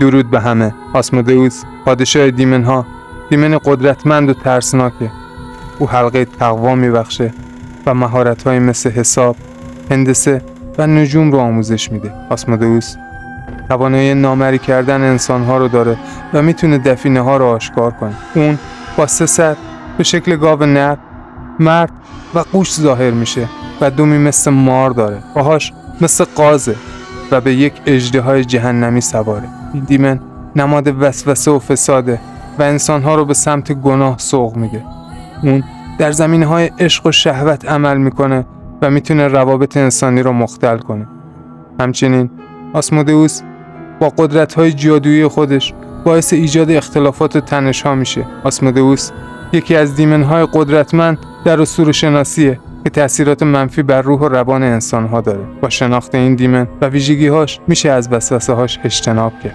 درود به همه. آسمودئوس پادشاه دیمنها، دیمن قدرتمند و ترسناکه. او حلقه تقوا میبخشه و مهارت‌های مثل حساب، هندسه و نجوم رو آموزش میده. آسمودئوس توانایی نامری کردن انسان‌ها رو داره و میتونه دفینه‌ها رو آشکار کنه. اون با 3 سر به شکل گاو نر، مرد و قوش ظاهر میشه و دومی مثل مار داره. پاهاش مثل قازه و به یک اژدهای جهنمی سواره. این دیمن نماد وسوسه و فساده و انسان‌ها رو به سمت گناه سوق میده. اون در زمینه‌های عشق و شهوت عمل میکنه و میتونه روابط انسانی رو مختل کنه. همچنین آسمودئوس با قدرت‌های جادویی خودش باعث ایجاد اختلافات و تنش‌ها میشه. آسمودئوس یکی از دیمن‌های قدرتمند در اسطوره‌شناسیه که تأثیرات منفی بر روح و روان انسان‌ها داره. با شناخت این دیمن و ویژگی‌هاش میشه از وسوسه‌هاش اجتناب کرد.